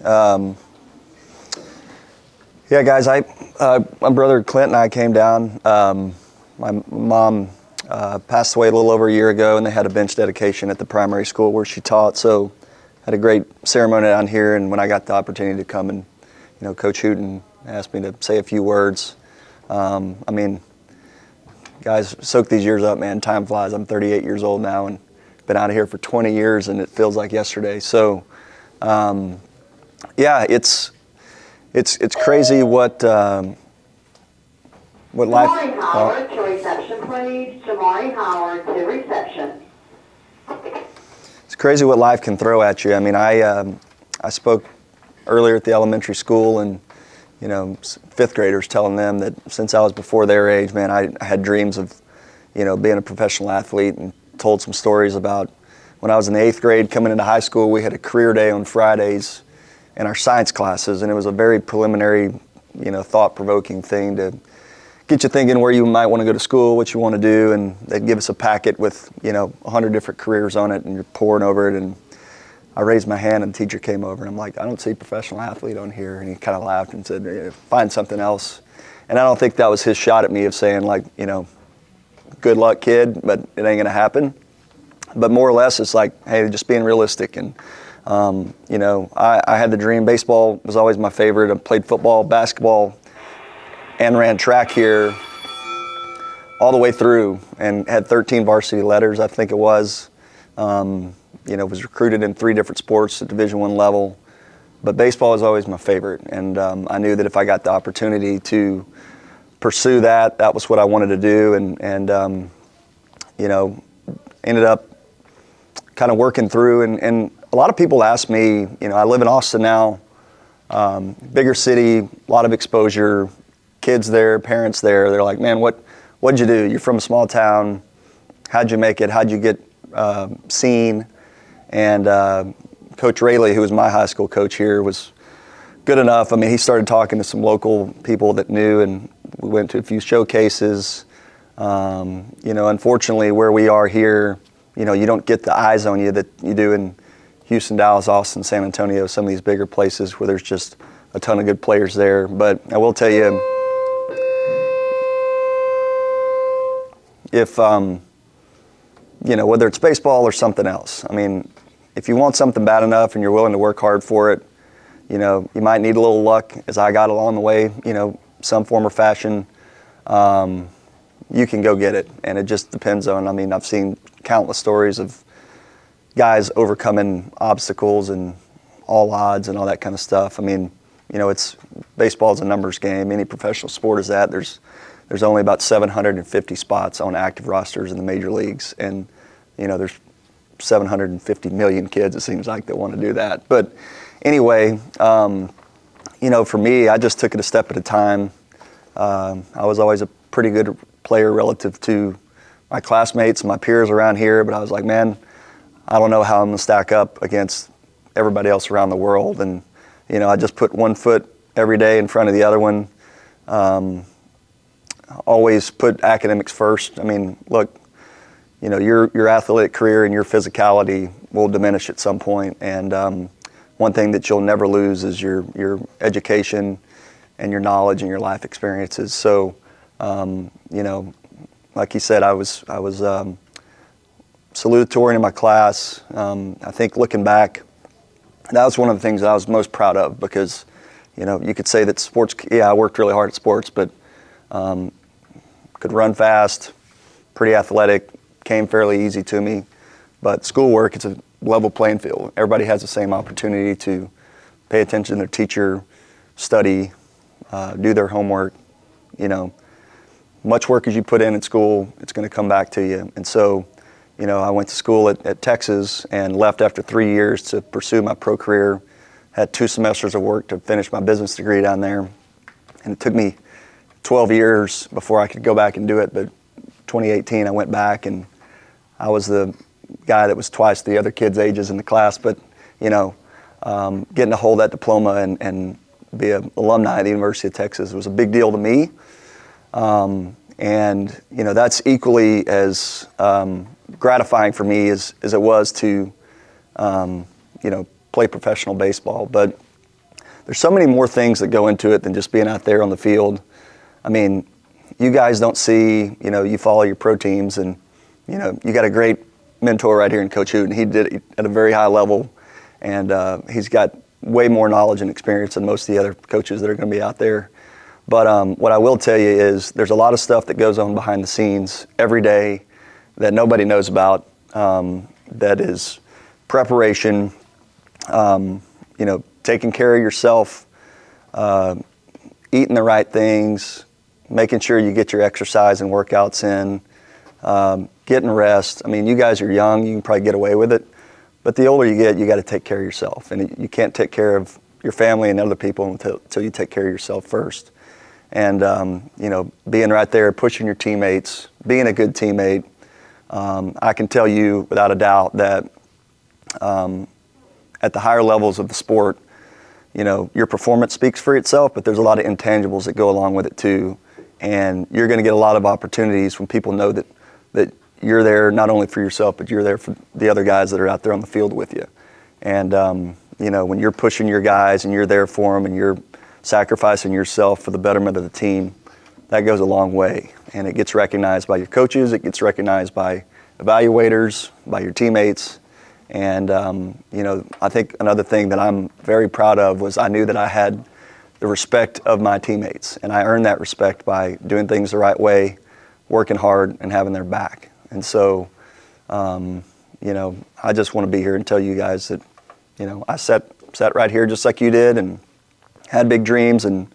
Um, yeah, guys, my brother Clint and I came down. My mom passed away a little over a year ago, and they had a bench dedication at the primary school where she taught. So, had a great ceremony down here. And when I got the opportunity to come and, Coach Hooten asked me to say a few words. Guys, soak these years up, man. Time flies. I'm 38 years old now, and been out of here for 20 years, and it feels like yesterday. So, yeah, it's crazy what life. Jamari Howard to reception, please. Jamari Howard to reception. It's crazy what life can throw at you. I mean, I spoke earlier at the elementary school, and fifth graders telling them that since I was before their age, man, I had dreams of, being a professional athlete, and told some stories about when I was in the 8th grade coming into high school. We had a career day on Fridays in our science classes, and it was a very preliminary, thought-provoking thing to get you thinking where you might want to go to school, what you want to do, and they'd give us a packet with, 100 different careers on it, and you're poring over it, and I raised my hand, and the teacher came over, and I'm like, I don't see professional athlete on here, and he kind of laughed and said, find something else. And I don't think that was his shot at me of saying, like, good luck, kid, but it ain't gonna happen. But more or less, it's like, hey, just being realistic. And I had the dream. Baseball was always my favorite. I played football, basketball, and ran track here all the way through, and had 13 varsity letters, I think it was. Was recruited in 3 different sports at Division I level. But baseball was always my favorite, and I knew that if I got the opportunity to pursue that, that was what I wanted to do, and ended up kind of working through. And a lot of people ask me, I live in Austin now, bigger city, a lot of exposure, kids there, parents there. They're like, man, what'd you do? You're from a small town. How'd you make it? How'd you get seen? And Coach Rayleigh, who was my high school coach here, was good enough. I mean, he started talking to some local people that knew, and we went to a few showcases. Unfortunately, where we are here, you don't get the eyes on you that you do in Houston, Dallas, Austin, San Antonio, some of these bigger places where there's just a ton of good players there. But I will tell you, if, whether it's baseball or something else, I mean, if you want something bad enough and you're willing to work hard for it, you might need a little luck, as I got along the way, some form or fashion. You can go get it, and it just depends on, I've seen countless stories of guys overcoming obstacles and all odds and all that kind of stuff. Baseball is a numbers game. Any professional sport is that. There's only about 750 spots on active rosters in the major leagues, and there's 750 million kids, it seems like, that want to do that. But anyway, for me, I just took it a step at a time. I was always a pretty good player relative to my classmates and my peers around here, but I was like, man, I don't know how I'm going to stack up against everybody else around the world. And, I just put one foot every day in front of the other one. Always put academics first. Look, your athletic career and your physicality will diminish at some point. And one thing that you'll never lose is your education and your knowledge and your life experiences. So, like you said, I was salutatorian in my class. I think looking back, that was one of the things that I was most proud of, because, you could say that sports, I worked really hard at sports, but could run fast, pretty athletic, came fairly easy to me. But schoolwork, it's a level playing field. Everybody has the same opportunity to pay attention to their teacher, study, do their homework. Much work as you put in at school, it's going to come back to you. And so, I went to school at Texas and left after 3 years to pursue my pro career. Had 2 semesters of work to finish my business degree down there. And it took me 12 years before I could go back and do it. But 2018, I went back, and I was the guy that was twice the other kids' ages in the class. But, getting to hold that diploma and be an alumni at the University of Texas was a big deal to me. That's equally as gratifying for me as it was to, play professional baseball. But there's so many more things that go into it than just being out there on the field. I mean, you guys don't see, you follow your pro teams, and, you got a great mentor right here in Coach Hoot, and he did it at a very high level, and he's got way more knowledge and experience than most of the other coaches that are going to be out there. But what I will tell you is there's a lot of stuff that goes on behind the scenes every day that nobody knows about, that is preparation, taking care of yourself, eating the right things, making sure you get your exercise and workouts in, getting rest. I mean, you guys are young, you can probably get away with it, but the older you get, you got to take care of yourself, and you can't take care of your family and other people until you take care of yourself first. And being right there, pushing your teammates, being a good teammate. I can tell you without a doubt that at the higher levels of the sport, your performance speaks for itself, but there's a lot of intangibles that go along with it too. And you're going to get a lot of opportunities when people know that you're there not only for yourself, but you're there for the other guys that are out there on the field with you. And, when you're pushing your guys and you're there for them and you're sacrificing yourself for the betterment of the team, that goes a long way. And it gets recognized by your coaches, it gets recognized by evaluators, by your teammates. And, I think another thing that I'm very proud of was I knew that I had the respect of my teammates. And I earned that respect by doing things the right way, working hard, and having their back. And so, I just want to be here and tell you guys that, I sat right here just like you did and had big dreams. And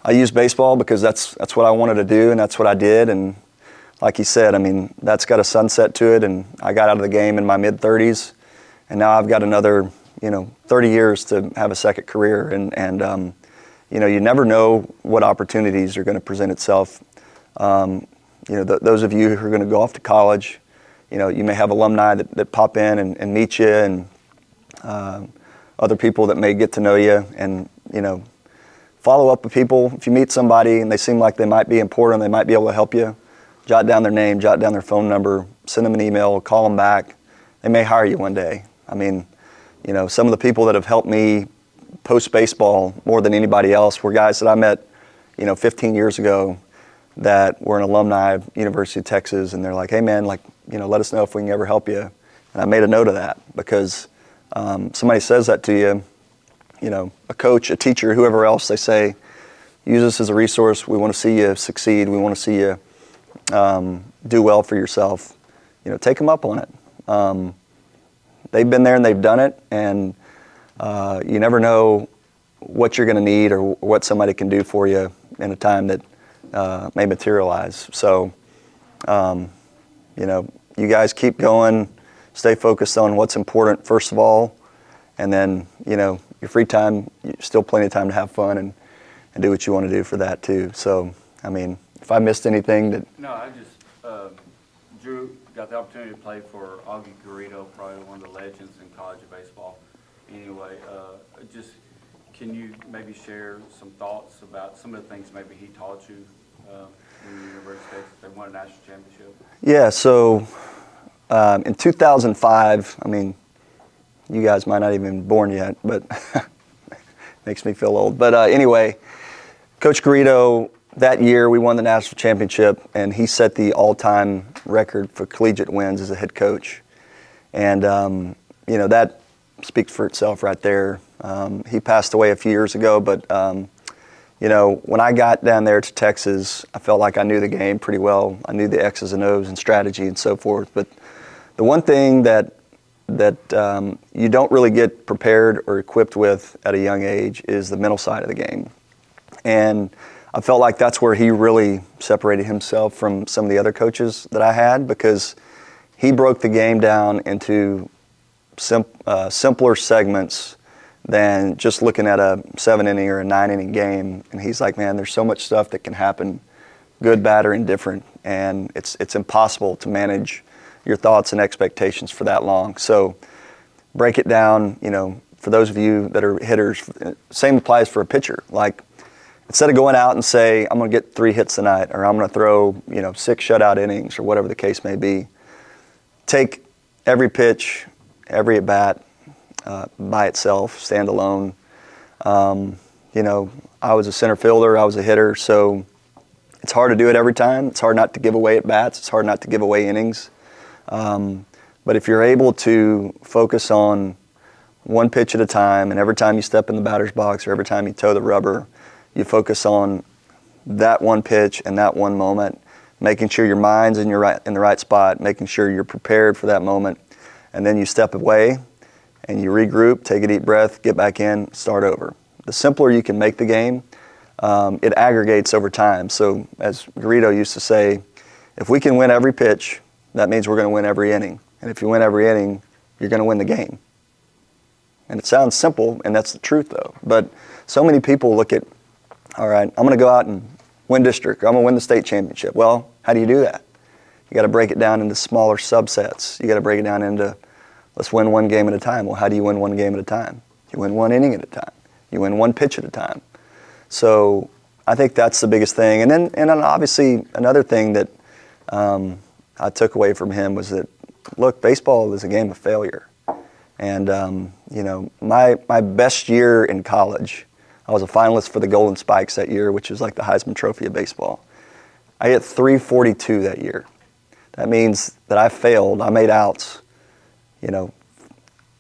I used baseball because that's what I wanted to do, and that's what I did. And like you said, I mean, that's got a sunset to it, and I got out of the game in my mid-30s, and now I've got another, 30 years to have a second career, and you never know what opportunities are going to present itself. Those of you who are going to go off to college, you may have alumni that pop in and meet you, and other people that may get to know you, and, follow up with people. If you meet somebody and they seem like they might be important, they might be able to help you, jot down their name, jot down their phone number, send them an email, call them back. They may hire you one day. I mean, some of the people that have helped me post-baseball more than anybody else were guys that I met, 15 years ago that were an alumni of University of Texas, and they're like, hey man, let us know if we can ever help you. And I made a note of that because somebody says that to you, a coach, a teacher, whoever else, they say, use us as a resource. We want to see you succeed. We want to see you do well for yourself. Take them up on it. They've been there and they've done it, and you never know what you're going to need or what somebody can do for you in a time that may materialize. So, you guys keep going, stay focused on what's important first of all, and then, your free time, still plenty of time to have fun and do what you want to do for that too. So, I mean, if I missed anything that... No, I just, Drew got the opportunity to play for Augie Garrido, probably one of the legends in college baseball. Anyway, can you maybe share some thoughts about some of the things maybe he taught you in the University of Texas? They won a national championship. Yeah, so in 2005, I mean, you guys might not even been born yet, but makes me feel old. But anyway, Coach Garrido, that year we won the national championship, and he set the all-time record for collegiate wins as a head coach. And, that speaks for itself right there. He passed away a few years ago, but, when I got down there to Texas, I felt like I knew the game pretty well. I knew the X's and O's and strategy and so forth. But the one thing that you don't really get prepared or equipped with at a young age is the mental side of the game. And I felt like that's where he really separated himself from some of the other coaches that I had, because he broke the game down into simpler segments than just looking at a 7-inning or a 9-inning game. And he's like, man, there's so much stuff that can happen, good, bad, or indifferent, and it's impossible to manage your thoughts and expectations for that long. So break it down, for those of you that are hitters, same applies for a pitcher. Like, instead of going out and say, I'm going to get 3 hits tonight, or I'm going to throw, 6 shutout innings, or whatever the case may be, take every pitch, every at-bat by itself, stand alone. You know, I was a center fielder, I was a hitter, so it's hard to do it every time. It's hard not to give away at bats. It's hard not to give away innings. But if you're able to focus on one pitch at a time, and every time you step in the batter's box or every time you toe the rubber, you focus on that one pitch and that one moment, making sure your mind's in the right spot, making sure you're prepared for that moment, and then you step away and you regroup, take a deep breath, get back in, start over. The simpler you can make the game, it aggregates over time. So as Garrido used to say, if we can win every pitch, that means we're going to win every inning. And if you win every inning, you're going to win the game. And it sounds simple, and that's the truth though. But so many people look at, all right, I'm going to go out and win district, or I'm going to win the state championship. Well, how do you do that? You got to break it down into smaller subsets. You got to break it down into, let's win one game at a time. Well, how do you win one game at a time? You win one inning at a time. You win one pitch at a time. So I think that's the biggest thing. And then obviously another thing that I took away from him was that, look, baseball is a game of failure. And, you know, my best year in college, I was a finalist for the Golden Spikes that year, which is like the Heisman Trophy of baseball. I hit .342 that year. That means that I failed. I made outs, you know,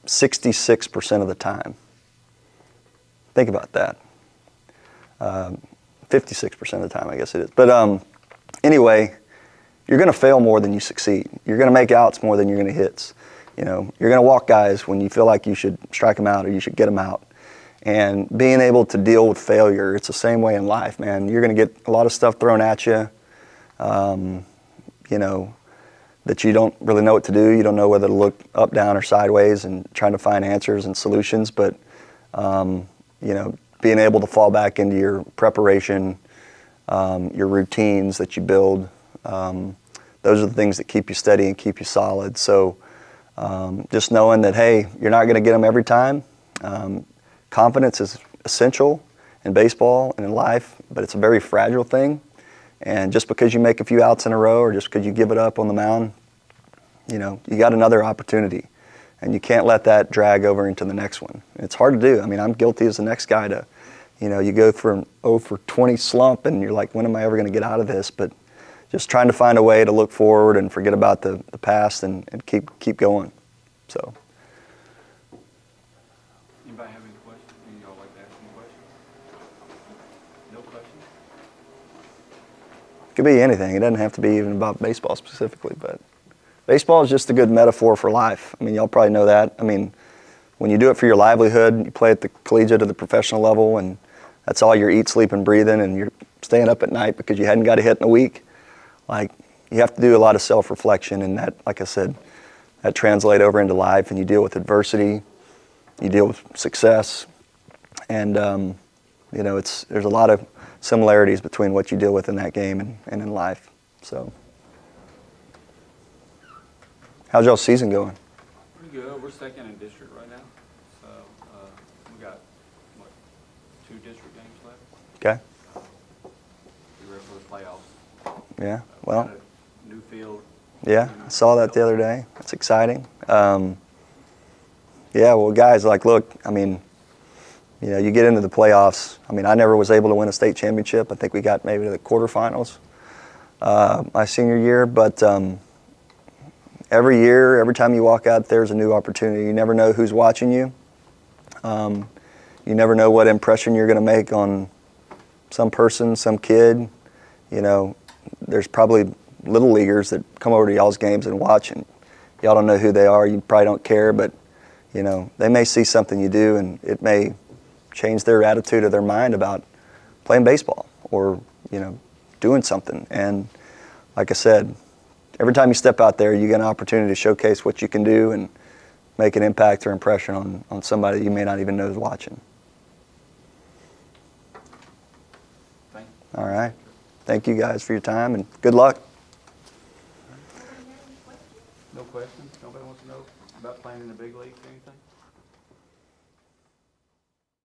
66% of the time. Think about that. 56% of the time, I guess it is. But anyway, you're going to fail more than you succeed. You're going to make outs more than you're going to hits. You know, you're going to walk guys when you feel like you should strike them out or you should get them out. And being able to deal with failure, it's the same way in life, man. You're going to get a lot of stuff thrown at you, you know, that you don't really know what to do. You don't know whether to look up, down, or sideways and trying to find answers and solutions. But, you know, being able to fall back into your preparation, your routines that you build, those are the things that keep you steady and keep you solid. So just knowing that, hey, you're not going to get them every time. Confidence is essential in baseball and in life, but it's a very fragile thing. And just because you make a few outs in a row or just because you give it up on the mound, you know, you got another opportunity. And you can't let that drag over into the next one. It's hard to do. I mean, I'm guilty as the next guy to, you know, you go from 0 for 20 slump and you're like, when am I ever going to get out of this? But just trying to find a way to look forward and forget about the past and keep going. So. Anybody have any questions? Y'all like to ask any questions? No questions? It could be anything. It doesn't have to be even about baseball specifically, but baseball is just a good metaphor for life. I mean, y'all probably know that. I mean, when you do it for your livelihood, you play at the collegiate or the professional level, and that's all you're eat, sleep, and breathing, and you're staying up at night because you hadn't got a hit in a week. Like, you have to do a lot of self-reflection, and that, like I said, that translates over into life, and you deal with adversity, you deal with success, and you know, there's a lot of similarities between what you deal with in that game and in life. So. How's y'all's season going? Pretty good. We're second in district right now. So we got, what, 2 district games left? Okay. We're ready for the playoffs. Yeah, We well. got a new field. Yeah, I saw that the other day. That's exciting. Yeah, well, guys, like, look, I mean, you know, you get into the playoffs. I mean, I never was able to win a state championship. I think we got maybe to the quarterfinals my senior year, but every year, every time you walk out, there's a new opportunity. You never know who's watching you. You never know what impression you're going to make on some person, some kid. You know, there's probably little leaguers that come over to y'all's games and watch, and y'all don't know who they are. You probably don't care, but, you know, they may see something you do, and it may change their attitude or their mind about playing baseball or, you know, doing something. And like I said, every time you step out there, you get an opportunity to showcase what you can do and make an impact or impression on somebody that you may not even know is watching. Thank you. All right. Thank you guys for your time, and good luck. No questions? Nobody wants to know about playing in the big leagues or anything?